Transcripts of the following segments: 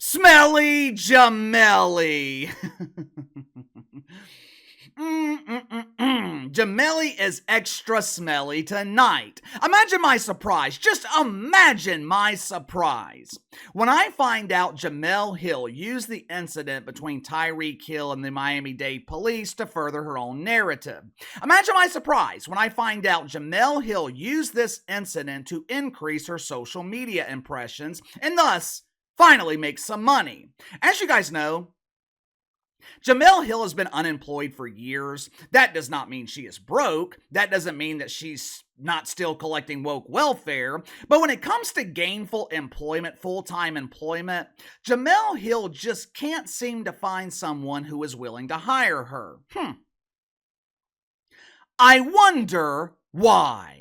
Smelly Jemele. Jemele is extra smelly tonight. Imagine my surprise. Just imagine my surprise. When I find out Jemele Hill used the incident between Tyreek Hill and the Miami-Dade police to further her own narrative. Imagine my surprise when I find out Jemele Hill used this incident to increase her social media impressions and thus finally make some money. As you guys know, Jemele Hill has been unemployed for years. That does not mean she is broke. That doesn't mean that she's not still collecting woke welfare. But when it comes to gainful employment, full-time employment, Jemele Hill just can't seem to find someone who is willing to hire her. I wonder why.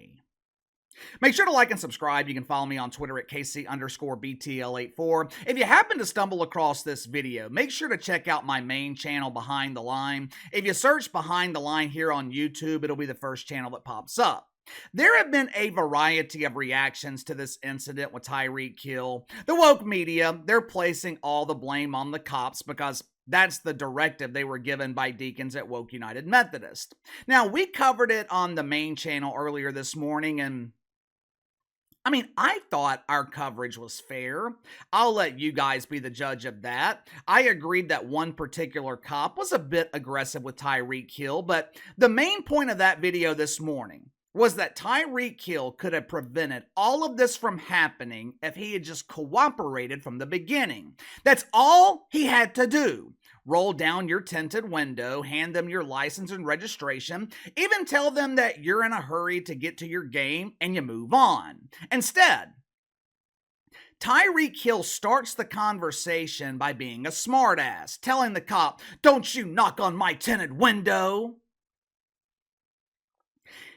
Make sure to like and subscribe. You can follow me on Twitter at KC_BTL84. If you happen to stumble across this video, make sure to check out my main channel, Behind the Line. If you search Behind the Line here on YouTube, it'll be the first channel that pops up. There have been a variety of reactions to this incident with Tyreek Hill. The woke media, they're placing all the blame on the cops because that's the directive they were given by deacons at Woke United Methodist. Now, we covered it on the main channel earlier this morning, and I thought our coverage was fair. I'll let you guys be the judge of that. I agreed that one particular cop was a bit aggressive with Tyreek Hill, but the main point of that video this morning was that Tyreek Hill could have prevented all of this from happening if he had just cooperated from the beginning. That's all he had to do. Roll down your tinted window, hand them your license and registration, even tell them that you're in a hurry to get to your game, and you move on. Instead, Tyreek Hill starts the conversation by being a smartass, telling the cop, "Don't you knock on my tinted window."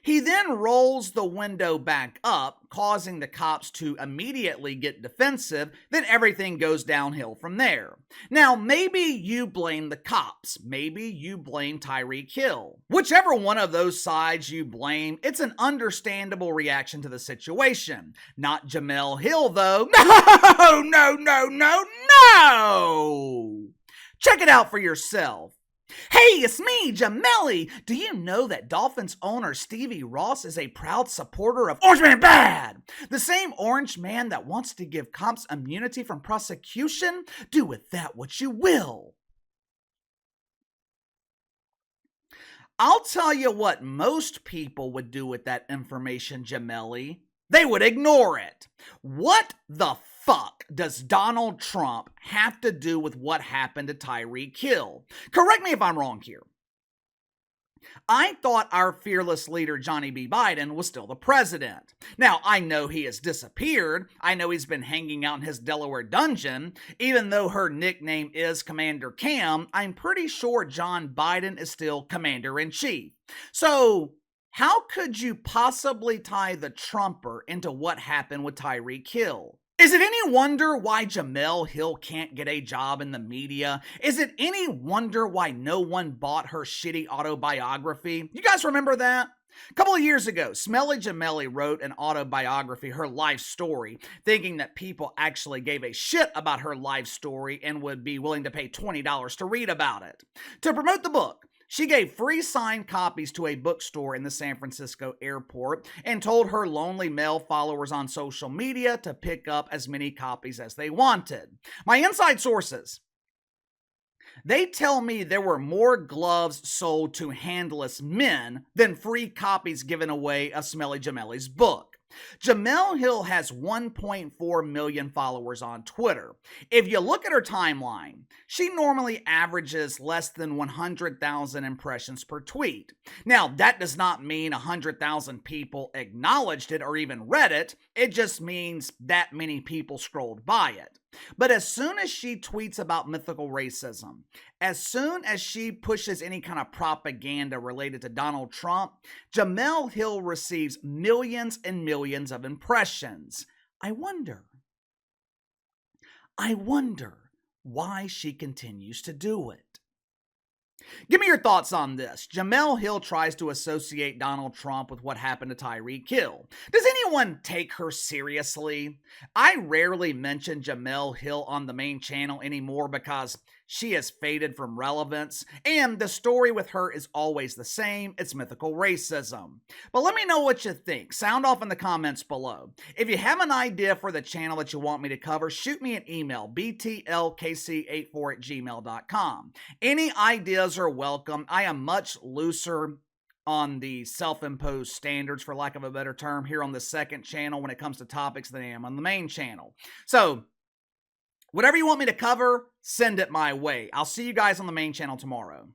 He then rolls the window back up, causing the cops to immediately get defensive. Then everything goes downhill from there. Now, maybe you blame the cops. Maybe you blame Tyreek Hill. Whichever one of those sides you blame, it's an understandable reaction to the situation. Not Jemele Hill, though. No! Check it out for yourself. Hey, it's me, Jemele. Do you know that Dolphins owner Stevie Ross is a proud supporter of Orange Man Bad? The same orange man that wants to give cops immunity from prosecution? Do with that what you will. I'll tell you what most people would do with that information, Jemele. They would ignore it. What the fuck does Donald Trump have to do with what happened to Tyreek Hill? Correct me if I'm wrong here. I thought our fearless leader, Johnny B. Biden, was still the president. Now, I know he has disappeared. I know he's been hanging out in his Delaware dungeon. Even though her nickname is Commander Cam, I'm pretty sure John Biden is still Commander-in-Chief. So, how could you possibly tie the Trumper into what happened with Tyreek Hill? Is it any wonder why Jemele Hill can't get a job in the media? Is it any wonder why no one bought her shitty autobiography? You guys remember that? A couple of years ago, Smelly Jemele wrote an autobiography, her life story, thinking that people actually gave a shit about her life story and would be willing to pay $20 to read about it. To promote the book, she gave free signed copies to a bookstore in the San Francisco airport and told her lonely male followers on social media to pick up as many copies as they wanted. My inside sources, they tell me there were more gloves sold to handless men than free copies given away of Smelly Jemele's book. Jemele Hill has 1.4 million followers on Twitter. If you look at her timeline, she normally averages less than 100,000 impressions per tweet. Now, that does not mean 100,000 people acknowledged it or even read it. It just means that many people scrolled by it. But as soon as she tweets about mythical racism, as soon as she pushes any kind of propaganda related to Donald Trump, Jemele Hill receives millions and millions of impressions. I wonder why she continues to do it. Give me your thoughts on this. Jemele Hill tries to associate Donald Trump with what happened to Tyreek Hill. Does anyone take her seriously? I rarely mention Jemele Hill on the main channel anymore because she has faded from relevance, and the story with her is always the same. It's mythical racism. But let me know what you think. Sound off in the comments below. If you have an idea for the channel that you want me to cover, shoot me an email, btlkc84@gmail.com. Any ideas are welcome. I am much looser on the self-imposed standards, for lack of a better term, here on the second channel when it comes to topics than I am on the main channel. So, whatever you want me to cover, send it my way. I'll see you guys on the main channel tomorrow.